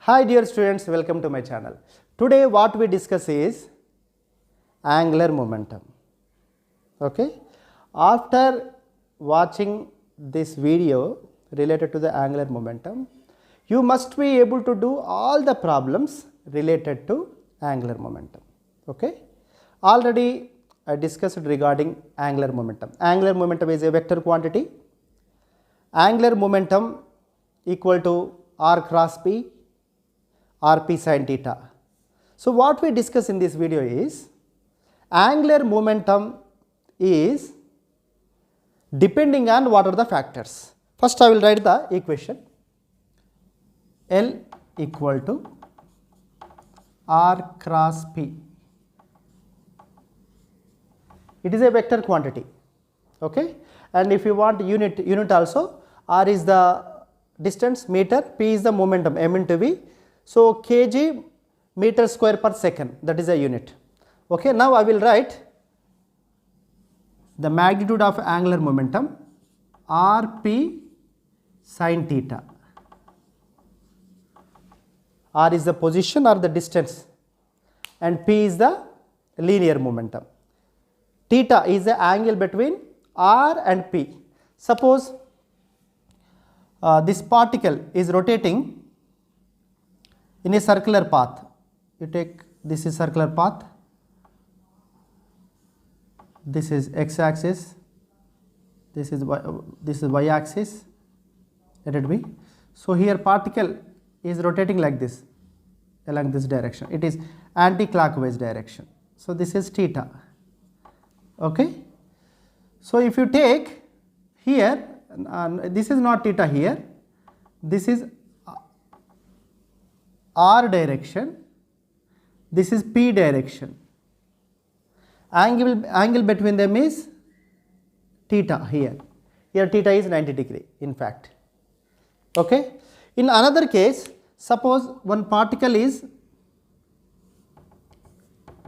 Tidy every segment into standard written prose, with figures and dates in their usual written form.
Hi dear students, welcome to my channel. Today what we discuss is angular momentum. Okay. After watching this video related to the angular momentum, you must be able to do all the problems related to angular momentum. Okay. Already I discussed regarding angular momentum. Angular momentum is a vector quantity. Angular momentum equal to r cross p, rp sin theta. So what we discuss in this video is angular momentum is depending on what are the factors. First I will write the equation. L equal to r cross p. It is a vector quantity, okay, and if you want unit also, r is the distance meter, p is the momentum m into v. So kg meter square per second, that is a unit. Okay, now I will write the magnitude of angular momentum rp sin theta. R is the position or the distance and p is the linear momentum. Theta is the angle between r and p. Suppose this particle is rotating in a circular path. You take this is circular path, this is x axis, this is y axis, let it be. So here particle is rotating like this along this direction, it is anti-clockwise direction. So this is theta. Okay. So if you take here, this is not theta here, this is r direction, this is p direction. Angle between them is theta here. Here theta is 90 degree in fact. Okay. In another case, suppose one particle is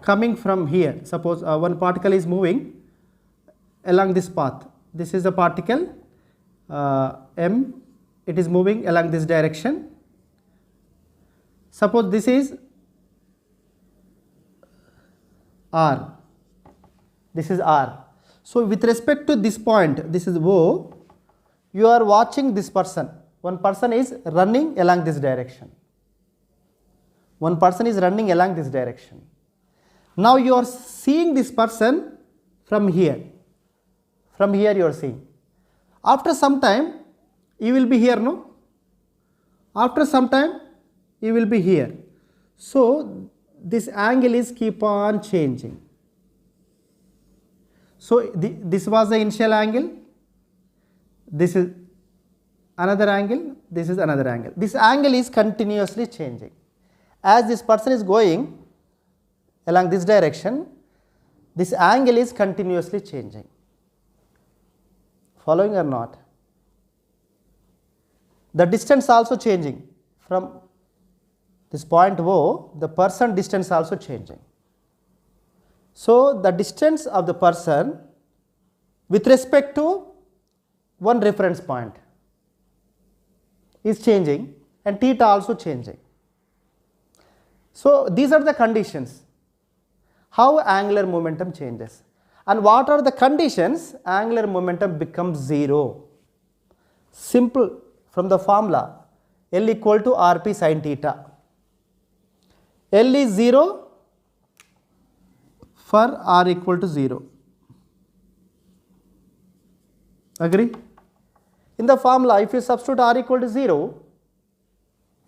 coming from here. Suppose one particle is moving along this path. This is a particle m. It is moving along this direction. Suppose this is r. This is r. So with respect to this point, this is O. You are watching this person. One person is running along this direction. One person is running along this direction. Now you are seeing this person from here. From here you are seeing. After some time you will be here, no? After some time you will be here. So this angle is keep on changing. So this was the initial angle. This is another angle. This is another angle. This angle is continuously changing. As this person is going along this direction, this angle is continuously changing. Following or not? The distance also changing. From this point O, the person distance also changing. So the distance of the person with respect to one reference point is changing and theta also changing. So these are the conditions how angular momentum changes. And what are the conditions angular momentum becomes zero? Simple, from the formula L equal to rp sin theta. L is 0 for r equal to 0. Agree? In the formula, if you substitute r equal to 0,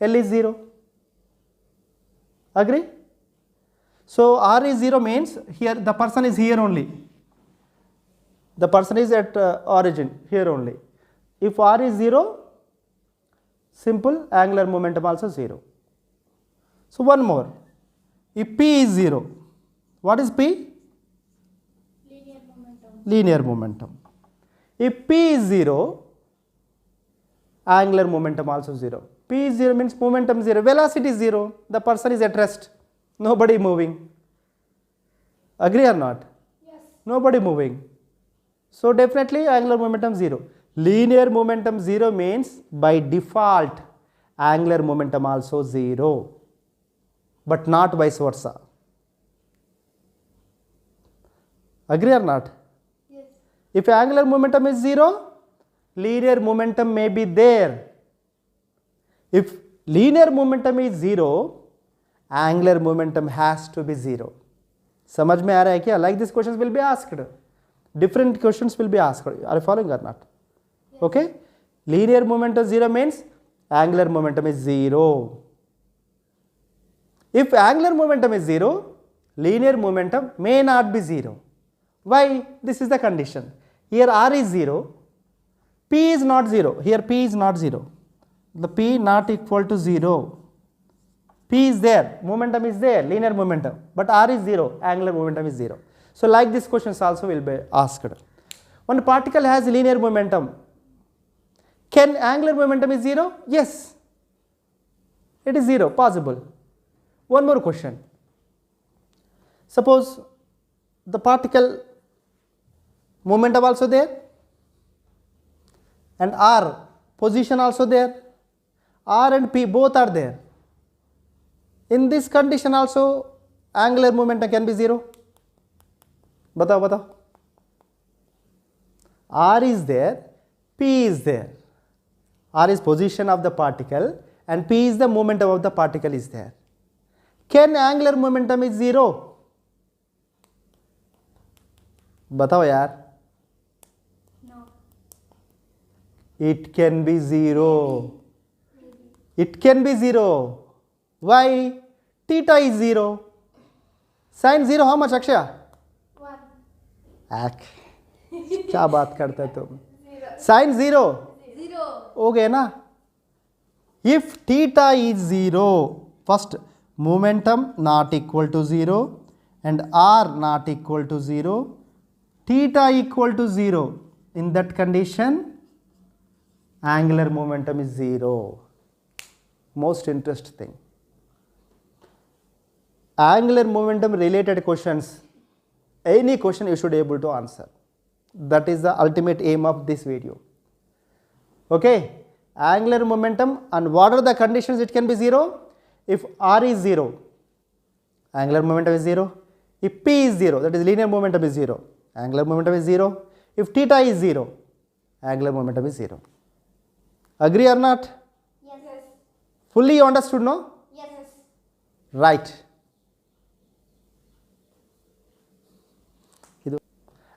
L is 0. Agree? So r is 0 means here the person is here only. The person is at origin here only. If r is 0, simple, angular momentum also 0. So one more. If p is 0, what is p? Linear momentum. Linear momentum. If p is 0, angular momentum also 0. P is 0 means momentum 0, velocity is 0, the person is at rest, nobody moving. Agree or not? Yes. Nobody moving. So definitely angular momentum 0. Linear momentum 0 means by default angular momentum also 0, but not vice versa. Agree or not? Yes. If angular momentum is 0, linear momentum may be there. If linear momentum is 0, angular momentum has to be 0. समझ में आ रहा है क्या? Like these questions will be asked. Different questions will be asked. Are you following or not? Yes. Okay? Linear momentum 0 means angular momentum is 0. If angular momentum is 0, linear momentum may not be 0. Why? This is the condition. Here R is 0, P is not 0. Here P is not 0. The P not equal to 0. P is there, momentum is there, linear momentum, but R is 0, angular momentum is 0. So like these questions also will be asked. One particle has linear momentum. Can angular momentum is 0? Yes. It is 0, possible. One more question. Suppose the particle momentum also there and R position also there. R and P both are there. In this condition also angular momentum can be 0. Batao, batao. R is there, P is there. R is position of the particle and P is the momentum of the particle is there. Can angular momentum is 0? Batao yaar. No. It can be 0. It can be 0. Why? Theta is 0. Sin 0 how much Akshaya? 1. Ak. क्या बात करते हो तुम? Sin 0. 0. हो गया ना? If theta is 0, first momentum not equal to 0 and R not equal to 0, theta equal to 0. In that condition, angular momentum is 0. Most interesting thing. Angular momentum related questions, any question you should be able to answer. That is the ultimate aim of this video. Okay, angular momentum, and what are the conditions it can be 0? If R is 0, angular momentum is 0. If P is 0, that is linear momentum is 0, angular momentum is 0. If theta is 0, angular momentum is 0. Agree or not? Yes. Fully you understood, no? Yes. Right.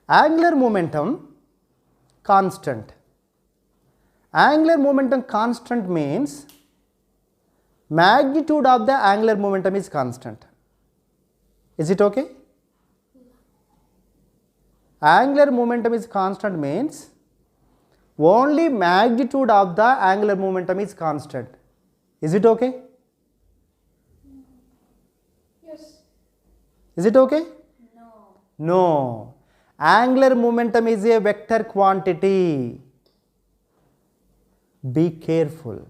Angular momentum constant. Angular momentum constant means magnitude of the angular momentum is constant. Is it okay? Angular momentum is constant means only magnitude of the angular momentum is constant. Is it okay? Yes. Is it okay? No. No. Angular momentum is a vector quantity. Be careful.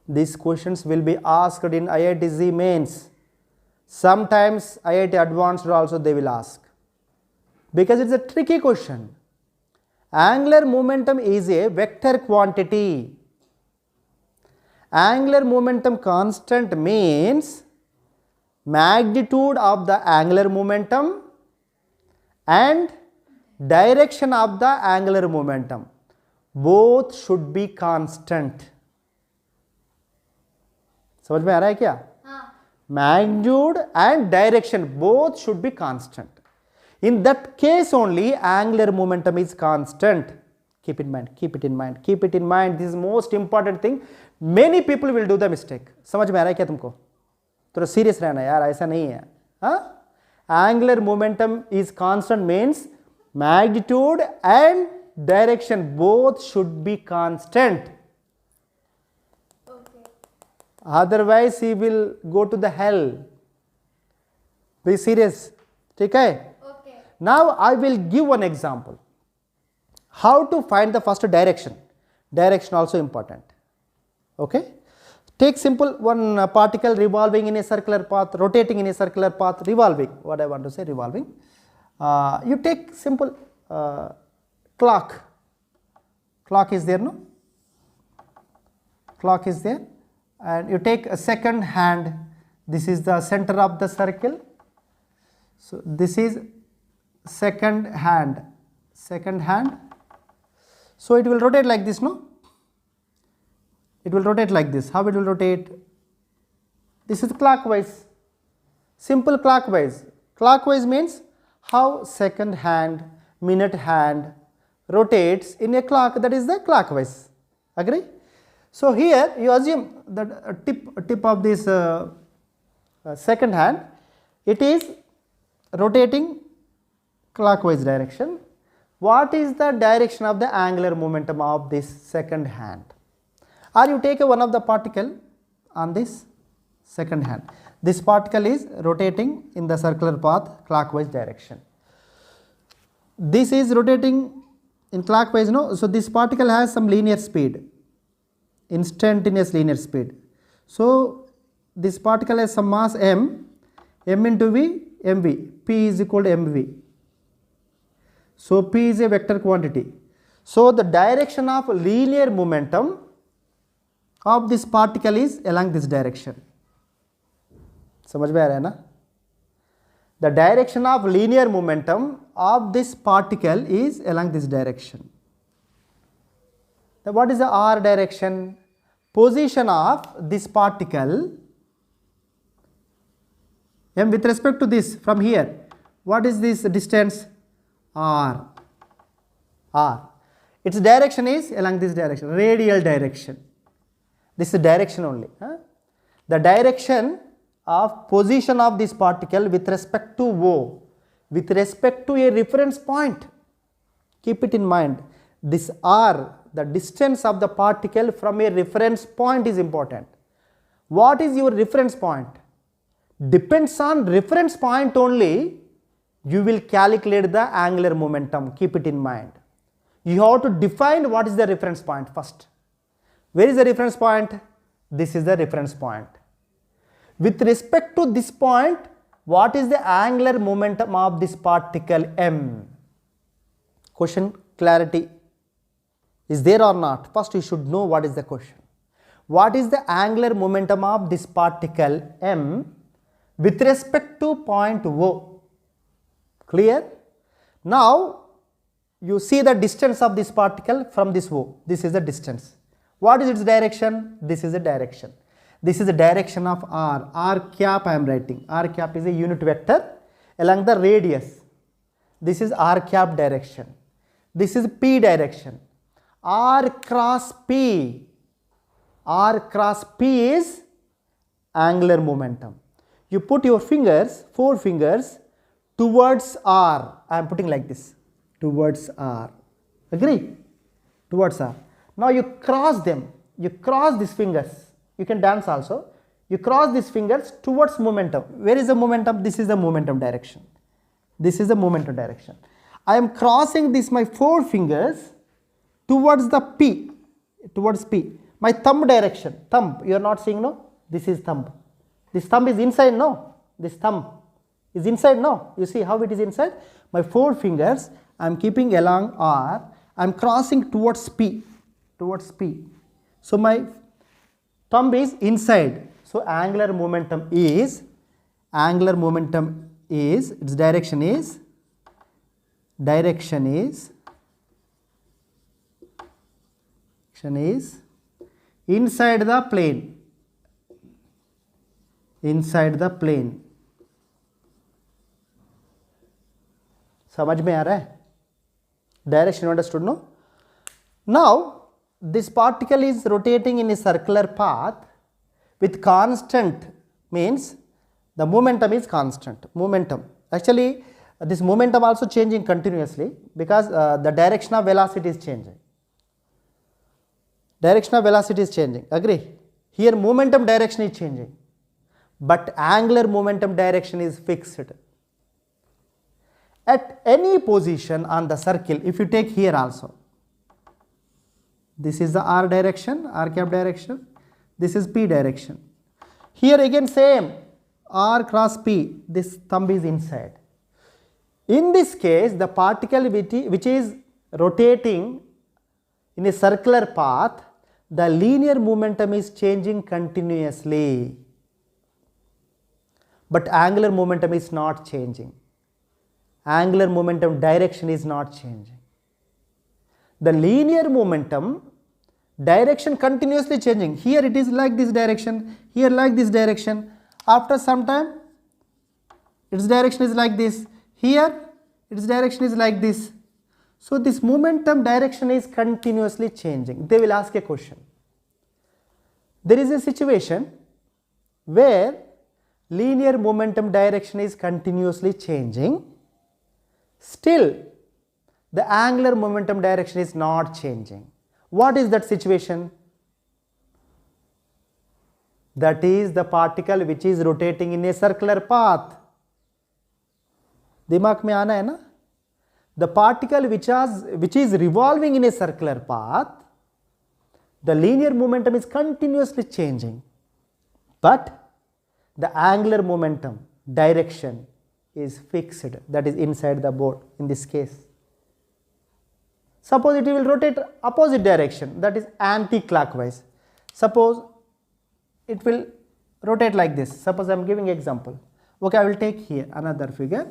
These questions will be asked in IIT Z mains. Sometimes IIT advanced also they will ask. Because it's a tricky question. Angular momentum is a vector quantity. Angular momentum constant means magnitude of the angular momentum and direction of the angular momentum. Both should be constant. समझ में आ रहा है क्या? हाँ. Magnitude and direction both should be constant. In that case only angular momentum is constant. Keep in mind, keep it in mind, keep it in mind. This is most important thing. Many people will do the mistake. समझ में आ रहा है क्या तुमको? थोड़ा serious रहना यार, ऐसा नहीं है. हाँ? Angular momentum is constant means magnitude and direction both should be constant. Okay. Otherwise he will go to the hell. Be serious. ठीक है? Okay. Now I will give one example. How to find the first direction. Direction also important. Okay? Take simple one particle revolving in a circular path, rotating in a circular path, revolving. What I want to say, revolving. You take simple clock. Clock is there, no? Clock is there. and you take a second hand, this is the center of the circle. So this is second hand. So it will rotate like this, no? It will rotate like this. How it will rotate? This is clockwise. Simple clockwise. Clockwise means how second hand, minute hand rotates in a clock, that is the clockwise. Agree? So here you assume that tip of this second hand, it is rotating clockwise direction. What is the direction of the angular momentum of this second hand? Or you take one of the particle on this second hand. This particle is rotating in the circular path clockwise direction. This is rotating in clockwise, no? So this particle has some linear speed, instantaneous linear speed. So this particle has some mass m into v, mv, p is equal to mv. So p is a vector quantity. So the direction of linear momentum of this particle is along this direction. समझ में आ रहा है ना? The direction of linear momentum of this particle is along this direction. Then what is the r direction? Position of this particle m with respect to this from here. What is this distance? R. Its direction is along this direction, radial direction. This is direction only. The direction of position of this particle with respect to O, with respect to a reference point. Keep it in mind. This R, the distance of the particle from a reference point is important. What is your reference point? Depends on reference point only, you will calculate the angular momentum. Keep it in mind. You have to define what is the reference point first. Where is the reference point? This is the reference point. With respect to this point, what is the angular momentum of this particle m? Question clarity is there or not? First you should know what is the question. What is the angular momentum of this particle m with respect to point O? Clear? Now you see the distance of this particle from this O. This is the distance. What is its direction? This is the direction. This is the direction of r. R cap I am writing. R cap is a unit vector along the radius. This is r cap direction. This is p direction. R cross p. R cross p is angular momentum. You put your fingers, 4 fingers towards r. I am putting like this. Towards r. Agree? Towards r. Now you cross them. You cross these fingers. You can dance also. You cross these fingers towards momentum. Where is the momentum? This is the momentum direction. This is the momentum direction. I am crossing this my 4 fingers towards the p. Towards p. My thumb direction. Thumb. You are not seeing, no? This is thumb. This thumb is inside, no? This thumb is inside, no? You see how it is inside? My 4 fingers I am keeping along r. I am crossing towards p. Towards p. So my thumb is inside. So angular momentum is its direction is inside the plane. Inside the plane. समझ में आ रहा है? Direction understood, no? Now this particle is rotating in a circular path with constant, means the momentum is constant. Momentum. Actually this momentum also changing continuously because the direction of velocity is changing. Direction of velocity is changing. Agree? Here momentum direction is changing, but angular momentum direction is fixed. At any position on the circle, if you take here also, this is the r direction, r cap direction, this is p direction. Here again same, r cross p, this thumb is inside. In this case, the particle which is rotating in a circular path, the linear momentum is changing continuously, but angular momentum is not changing. Angular momentum direction is not changing. The linear momentum direction continuously changing. Here it is like this direction, here like this direction. After some time its direction is like this, here its direction is like this. So this momentum direction is continuously changing. They will ask a question. There is a situation where linear momentum direction is continuously changing, still the angular momentum direction is not changing. What is that situation? That is the particle which is rotating in a circular path. दिमाग में आना है ना? The particle which is revolving in a circular path, the linear momentum is continuously changing, but the angular momentum direction is fixed, that is inside the board in this case. Suppose it will rotate opposite direction, that is anti-clockwise. Suppose it will rotate like this. Suppose I am giving example. Okay, I will take here another figure.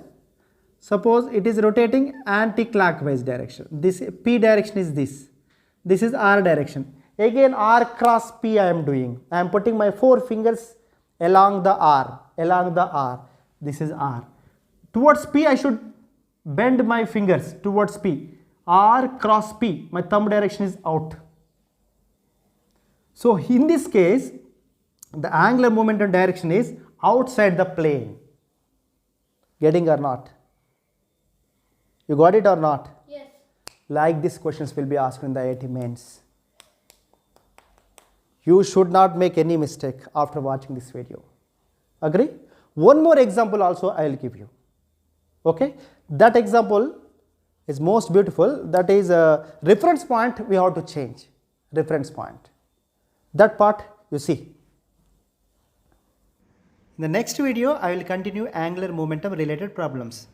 Suppose it is rotating anti-clockwise direction. This P direction is this. This is R direction. Again R cross P I am doing. I am putting my 4 fingers along the R. This is R. Towards P I should bend my fingers towards P. R cross P, my thumb direction is out. So in this case, the angular momentum direction is outside the plane. Getting or not? You got it or not? Yes. Like these questions will be asked in the IIT mains. You should not make any mistake after watching this video. Agree? One more example also I will give you. Okay? That example is most beautiful. That is a reference point we have to change. Reference point. That part you see. In the next video, I will continue angular momentum related problems.